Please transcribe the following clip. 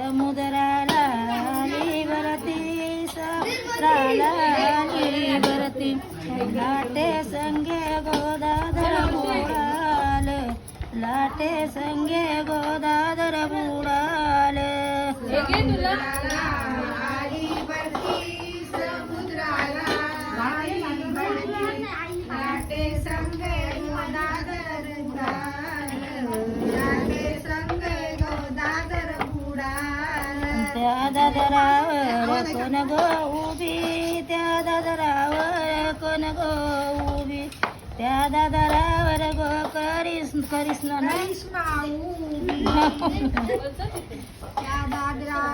समुद्राला आली भरती समुद्राला आली भरती लाटे संगे गोदाधर बुडाल लाटे संगे गोदाधर बुडाल त्या दादरावर कोण गो उभी त्या दादरावर कोण गो उभी त्या दादरावर गो करीस ना त्या दादरा